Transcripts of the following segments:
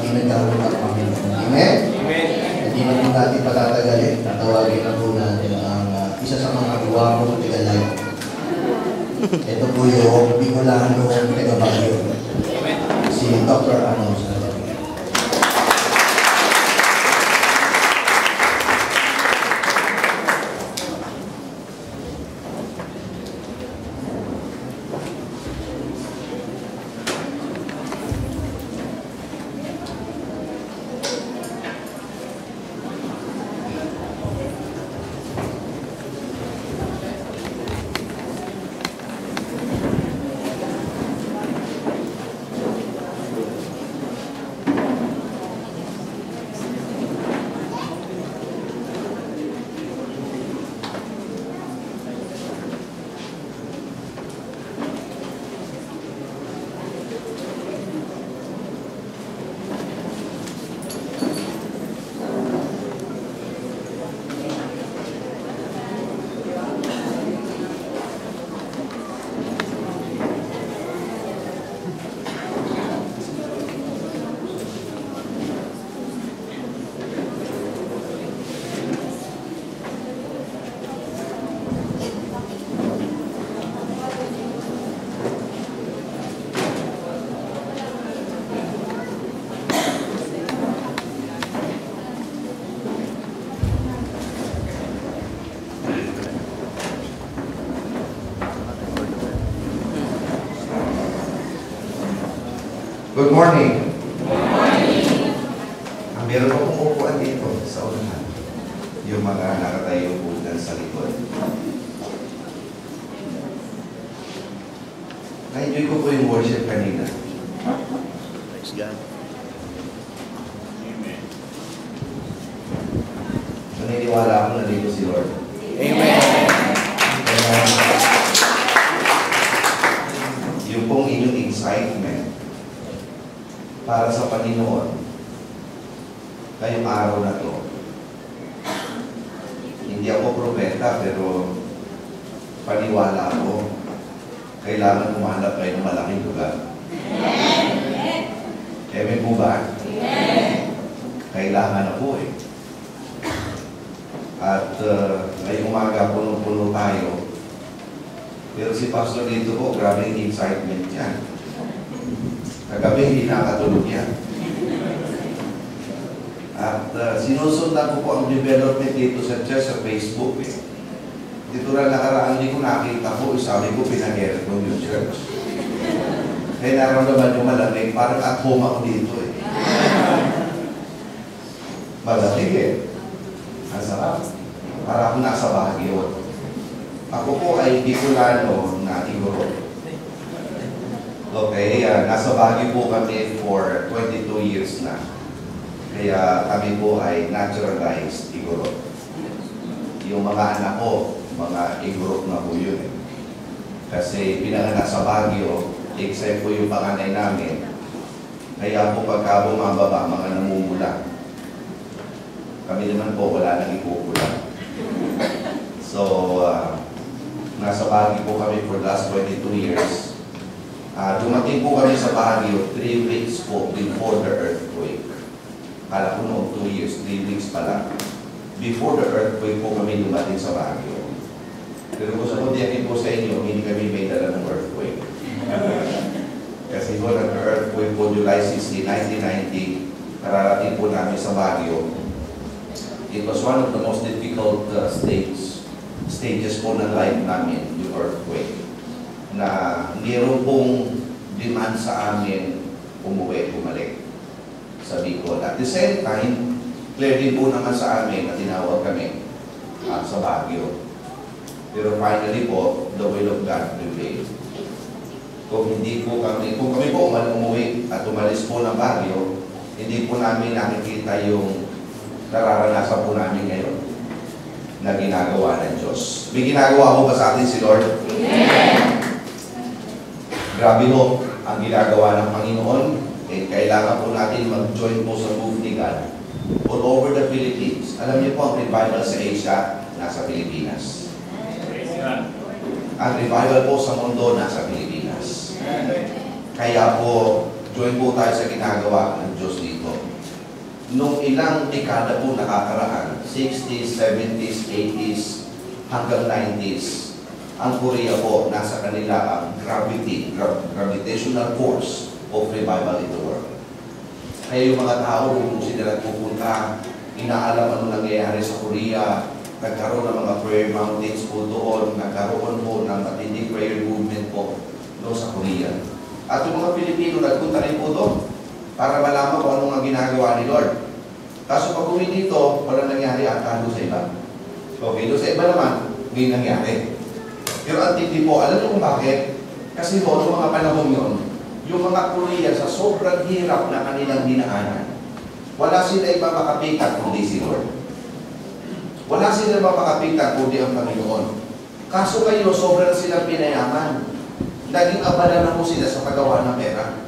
ginagawin ng Panginoon. Amen? Amen. Hindi na po natin patatagalin. Tatawagin na po natin ang isa sa mga guwapong tigalay. Ito po yung Bicolano taga-Baguio. Si Dr. Anos. Good morning. Good morning. Meron pa pong upuan dito sa unahan. Yung mga nakatayo po dyan sa likod. Na-enjoy ko po yung worship kanina. Praise God. Amen. Naniniwala ako na dito si Lord. Amen. Yung pong inyong excitement para sa Panginoon ngayong araw na to. Hindi ako propeta, pero paniwala ako. Kailangan kumahanap kayo ng malaking lugar. Amen po ba? Kailangan na po eh. At ngayong umaga, punong-puno tayo. Pero si Pastor dito po, grabe yung excitement niya. Kagabi, hindi nakatulog yan. At sinusundan ko po ang development dito sa church sa Facebook. Dito na nakaraan, hindi ko nakita po. Sabi ko, pinag-eret ko yung church. Kaya naramdaman yung malamig, parang at home ako dito eh. Malamig eh. Ang sarap. Para ako nasa Baguio. Ako po ay Bicolano na Igorot. Okay, nasa Baguio po kami for 22 years na. Kaya kami po ay naturalized Igorot. Yung mga anak ko, mga Igorot na po yun eh. Kasi pinanganak sa Baguio, except po yung panganay namin. Kaya po pagka bumababa, mga namumula. Kami naman po wala nang ipupula. So, nasa Baguio po kami for the last 22 years. Dumating po kami sa Baguio 3 weeks po before the earthquake. Kala ko noong 2 years, 3 weeks pa lang. Before the earthquake po kami dumating sa Baguio. Pero kung sa kundiyakin po sa inyo, hindi kami may dala ng earthquake. Kasi po nag-earthquake po July 16, 1990, kararating po namin sa Baguio. It was one of the most difficult stages po ng life namin, yung earthquake. Na mayroon pong demand sa amin bumalik sa Bicol. At the same time, clear din po naman sa amin na tinawag kami sa Baguio. Pero finally po, the will of God prevailed. Kung kami po umuwi at umalis po ng Baguio, hindi po namin nakikita yung nararanasan po namin ngayon na ginagawa ng Diyos. May ginagawa po ba sa atin si Lord? Amen! Grabe po ang ginagawa ng Panginoon. Kailangan po natin mag-join po sa move ni God all over the Philippines. Alam niyo po, ang revival sa Asia, nasa Pilipinas. Ang revival po sa mundo, nasa Pilipinas. Kaya po, Join po tayo sa ginagawa ng Diyos dito. Nung ilang dekada po nakakaraan, 60s, 70s, 80s, hanggang 90s, ang Korea po, nasa kanila ang gravitational force of revival in the world. Kaya yung mga tao, kung sila pupunta, inaalam ano nangyayari sa Korea, nagkaroon ng mga prayer mountains po doon, nagkaroon po ng matinding prayer movement po doon sa Korea. At yung mga Pilipino nagpunta rin po doon para malaman kung anong ang ginagawa ni Lord. Kaso pag uwi dito, walang nangyari at doon sa iba. Okay, doon sa iba naman, may nangyari. Pero ang tindi po, alam niyo kung bakit? Kasi po, noong mga panahon yun, yung mga Korea sa sobrang hirap na kanilang dinaanan, wala sila ibang makapikat kundi si Lord. Wala sila ibang makapikat kundi ang Panginoon. Kaso kayo, sobrang silang pinayaman. Naging abala na po sila sa paggawa ng pera.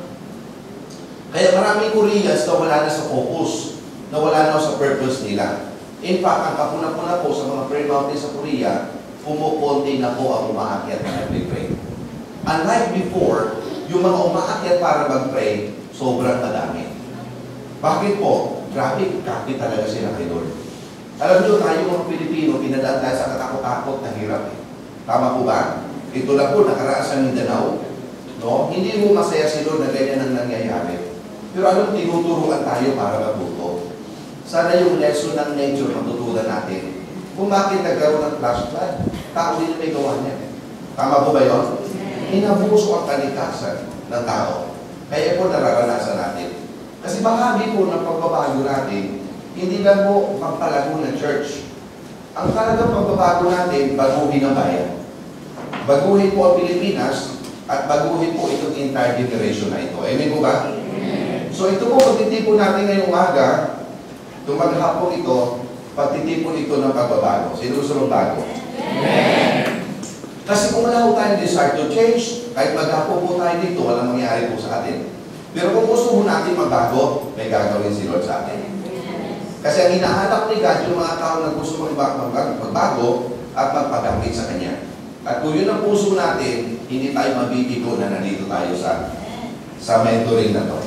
Kaya maraming Koreans na wala na sa focus, na wala na sa purpose nila. In fact, ang kapuna-puna po sa mga prayer mountains sa Korea, kumukunti na po ang umaakyat na nag-pray. Unlike before, yung mga umaakyat para mag-pray, sobrang madami. Bakit po? Grabe, kapit talaga sila kay Lord. Alam nyo, tayo mga Pilipino, pinadaan tayo sa katakot-takot na hirap. Tama po ba? Ito lang po, nakaraan sa Mindanao. No? Hindi mo masaya si Lord na ganyan ang nangyayari. Pero alam, tinuturuan tayo para matuto. Sana yung lesson ng nature matutunan natin. Kung bakit nagkaroon ng flash flood, tao din may gawa niya. Tama po ba yun? Inabuso ang kalikasan ng tao. Kaya po nararanasan natin. Kasi bahagi po ng pagbabago natin, hindi lang po magpalago ng church. Ang talagang pagbabago natin, baguhin ang bayan. Baguhin po ang Pilipinas at baguhin po itong entire generation na ito. Amen po ba? So ito po, pagtitipon natin ngayong umaga, itong maghapon ito, pagtitipon ito ng pagbabago. Sino gusto ng bago? Amen! Kasi kung wala po tayong desire to change, kahit maghapon po tayo dito, walang mangyari po sa atin. Pero kung gusto mo natin magbago, may gagawin si Lord sa atin. Kasi ang hinahanap ni God, yung mga tao na gusto magbago at magpagamit sa Kanya. At kung yun ang puso natin, hindi tayo mabibigo na nandito tayo sa mentoring na to.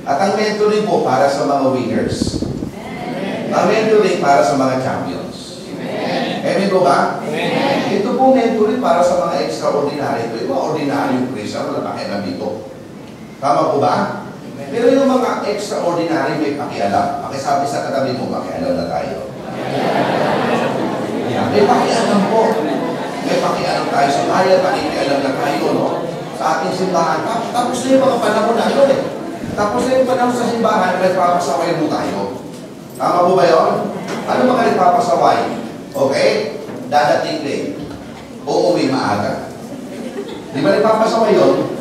At ang mentoring po para sa mga winners. Ang mentoring para sa mga champions. Amen po ba? Amen. Ito po mentoring para sa mga extraordinary. Ito yung mga ordinaryong Christian, wala pakialam dito. Tama po ba? Pero yung mga extraordinary may pakialam. Pakisabi sa katabi mo, pakialam na tayo. May pakialam po. May pakialam tayo sa bayan, pakialam na tayo, no? Sa ating simbahan. Tapos na yung mga panahon na ito, eh. Tapos na yung panahon sa simbahan, may papasaway mo tayo. Tama po ba yun? Ano mga nagpapasaway? Okay? Dadating din. Uuwi maaga. Di ba nagpapasaway yun?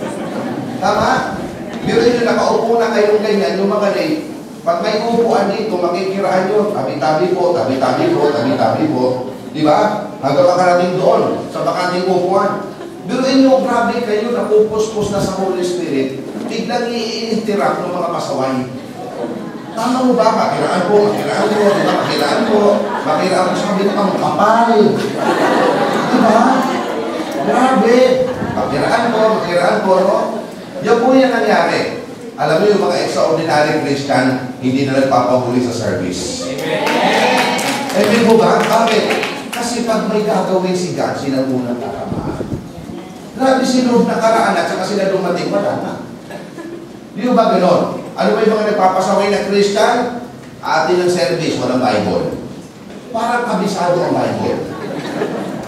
Tama? Pero yun, nakaupo na kayong ganyan, yung mga late, pag may upuan dito, makikiraan nyo, tabi-tabi po, tabi-tabi po, tabi-tabi po. Di ba? Hanggang makarating doon, sa bakanting upuan. Pero yun, grabe kayo, napupuspos na sa Holy Spirit, biglang i-interact ng mga pasaway. Tama mo ba? Makiraan po, makiraan po, di ba? Makiraan po, makiraan po, sabi ko, ang kapal. Di ba? Grabe. Makiraan po, no? Yan po yung nangyari. Alam mo yung mga extraordinary Christian, hindi na nagpapahuli sa service. Amen! Amen po ba? Bakit? Kasi pag may gagawin si God, sila unang tatamaan. Grabe si Lord nakaraan at saka sila dumating, wala na. Di ba ganon? Ano ba yung mga nagpapasaway na Christian? Atin ng service, walang Bible. Parang kabisado ang Bible.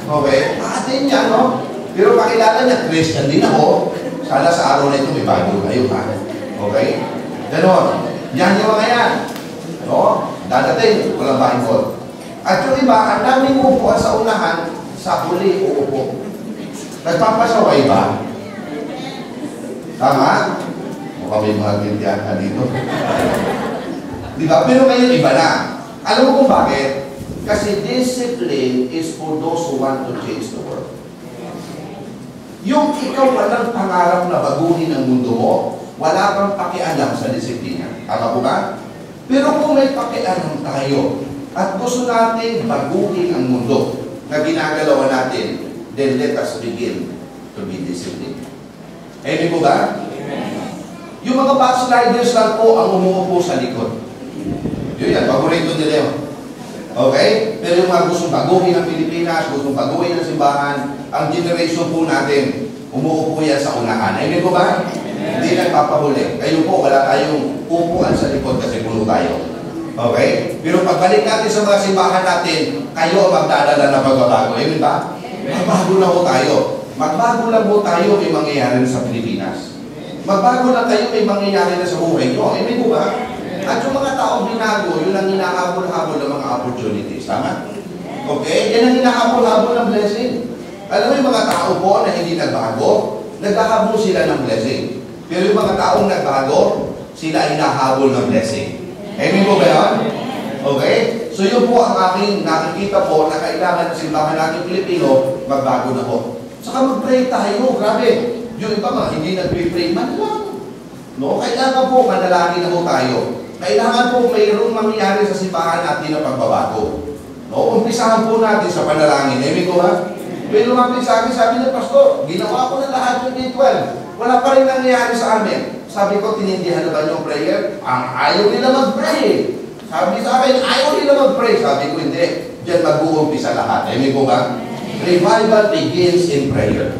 Okay? Atin niya, no? Pero pakilala niya, Christian din ako. Sana sa araw na ito may Bible kayo, ha? Okay? Ganon. Yan yung mga yan. No? Dadating, walang Bible. At yung iba, ang daming upuan sa unahan, sa huli uupo. Nagpapasaway ba? Tama? Mukhang may mga gintiyan dito. Diba? Pero ngayon iba na. Alam mo kung bakit? Kasi discipline is for those who want to change the world. Yung ikaw walang pangarap na baguhin ang mundo mo, wala kang pakialam sa disiplina. Tama po ba? Pero kung may pakialam tayo at gusto natin baguhin ang mundo na ginagalawan natin, then let us begin to be disciplined. Amen po ba? Amen. Yung mga backsliders lang po ang umuupo sa likod. Yun yan, paborito nila yun. Okay? Pero yung mga gustong baguhin ng Pilipinas, gustong baguhin ng simbahan, ang generation po natin, umuupo yan sa unahan. Amen po ba? Hindi nagpapahuli. Kayo po, wala tayong upuan sa likod kasi puno tayo. Okay? Pero pagbalik natin sa mga simbahan natin, kayo ang magdadala na pagbabago. Amen ba? Magbago na po tayo. Magbago lang po tayo, may mangyayari sa Pilipinas. Magbago na tayo, may mangyayari na sa buhay nyo. Amen po ba? At yung mga taong binago, yun ang hinahabol-habol ng mga opportunities. Tama? Okay? Yan ang hinahabol-habol ng blessing. Alam mo yung mga tao po na hindi nagbago, naghahabol sila ng blessing. Pero yung mga taong nagbago, sila hinahabol ng blessing. Amen po ba yun? Okay? So yun po ang aking nakikita po na kailangan ng simbahan natin Pilipino, magbago na po. Saka mag-pray tayo. Grabe. Yung iba mga hindi nag-pray man lang. No? Kailangan po manalangin na po tayo. Kailangan po mayroong mangyayari sa simbahan natin na pagbabago. No? Umpisahan po natin sa panalangin. Amen ko ha? Pero lumapit sa akin, sabi niya, Pastor, ginawa ko na lahat yung D12. Wala pa rin nangyayari sa amin. Sabi ko, tinindihan na ba yung prayer? Ang ayaw nila mag-pray. Sabi sa akin, ayaw nila mag-pray. Sabi ko, hindi. Diyan mag-uumpisa lahat. Amen ko ba? Revival begins in prayer.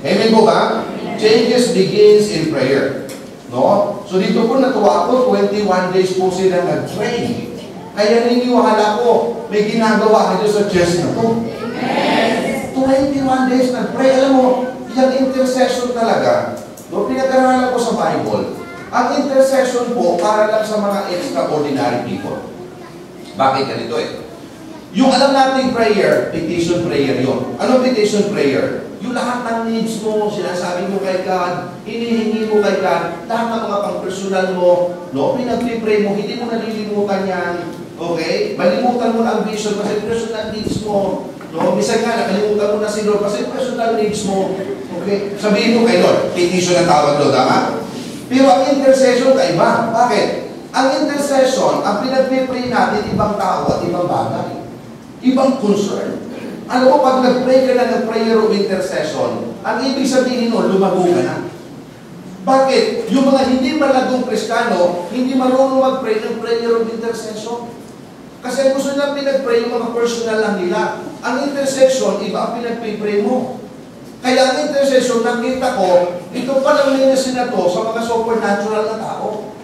Amen ko ba? Changes begins in prayer. No? So dito po natuwa ako, 21 days po sila nag-pray. Kaya niniwala ko, may ginagawa kayo sa church na to. Yes. 21 days nag-pray. Alam mo, yung intercession talaga, no, pinag-aralan ko sa Bible, ang intercession po para lang sa mga extraordinary people. Bakit ganito eh? Yung alam natin prayer, petition prayer yun. Ano petition prayer? Yung lahat ng needs mo, sinasabi mo kay God, hinihingi mo kay God, lahat ng mga pang-personal mo, no, pinag-pray mo, hindi mo nalilimutan yan, okay? Malimutan mo na ang vision kasi personal needs mo, no? Minsan nga, nakalimutan mo na si Lord kasi personal needs mo, okay? Sabihin mo kay Lord, petition ang tawag Lord, tama? Pero ang intercession ay iba. Bakit? Ang intercession, ang pinag-pray natin, ibang tao at ibang bagay. Ibang concern. Alam mo, pag nag-pray ka na ng prayer of intercession, ang ibig sabihin nun, lumago ka na. Bakit? Yung mga hindi malagong Kristiyano, hindi marunong mag-pray ng prayer of intercession. Kasi gusto nila pinag-pray yung mga personal lang nila. Ang intercession, iba ang pinag-pray mo. Kaya ang intercession, nakita ko, ito palang linisin na to sa mga supernatural na tao.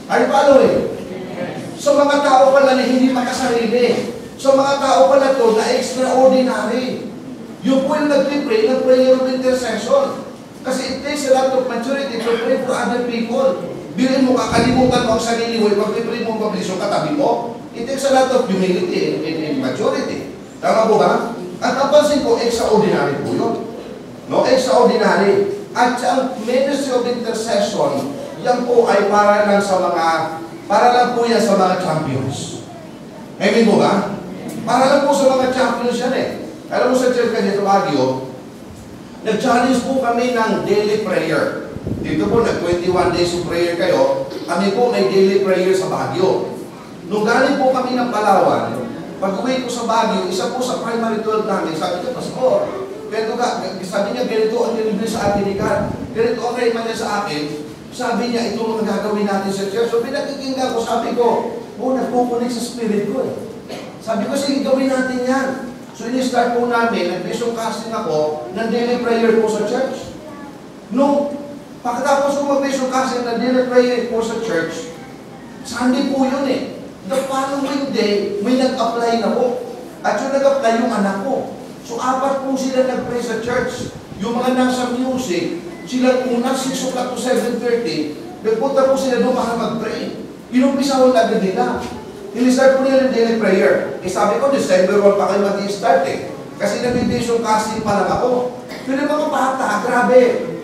Ay, paano eh? Sa mga tao pala na hindi makasarili. Sa mga tao pala to na extraordinary. Yung po yung nag-pray ng prayer of intercession. Kasi it takes a lot of maturity to pray for other people. Bilhin mo, kakalimutan mo ang sarili mo, pag-pray mo ang pablisyon katabi mo. It takes a lot of humility and maturity. Tama po ba? At napansin ko, extraordinary po yun. No? Extraordinary. At ang ministry of intercession, yan po ay para lang po yan sa mga champions. Amen po ba? Para lang po sa mga champions yan eh. Alam mo sa church kasi sa Baguio, nag-challenge po kami ng daily prayer. Dito po, nag-21 days of prayer kayo. Kami po may daily prayer sa Baguio. Nung galing po kami ng Palawan, pag-uwi ko sa Baguio, isa po sa primary 12 namin, sabi ko, Pastor, pero sabi niya, ganito ang nilibig sa akin ni God. Ganito ang rayman niya sa akin. Sabi niya, ito ang gagawin natin sa church. So, pinakikinggan ko, sabi ko, nagpupunik sa spirit ko eh. Sabi ko, sige, gawin natin yan. So, ini-start po namin, nag-vision casting ako ng daily prayer po sa church. Nung pagkatapos ko mag-vision casting ng daily prayer po sa church, Sunday po yun eh. The following day, may nag-apply na po. At yung nag-apply yung anak ko. So, 4 po sila nag-pray sa church. Yung mga nasa music, sila una 6 o'clock to 7:30, nagpunta po sila doon mag-pray. Inumpisa ko agad nila. Ini-start po nila ng daily prayer. Sabi ko, December 1 pa kayo mag-i-start eh. Kasi nag-vision casting pa lang ako. Pero mga bata, grabe.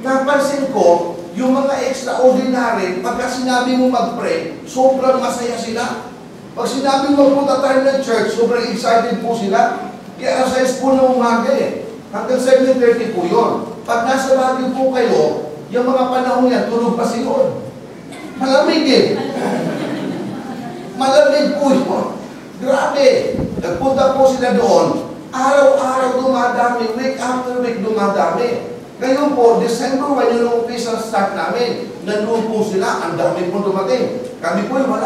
Napansin ko, yung mga extraordinary, pagka sinabi mo mag-pray, sobrang masaya sila. Pag sinabi mo magpunta tayo ng church, sobrang excited po sila. Kaya sa school na umaga eh. Hanggang 7:30 po yun. Pag nasa Baguio po kayo, yung mga panahon yan, tulog pa si Lord. Malamig eh. Malamig po yun. Grabe. Nagpunta po sila doon. Araw-araw dumadami. Week after week dumadami. Ngayon po, December 1 yung umpisa start namin. Nandun po sila, ang dami po dumating. Kami po wala.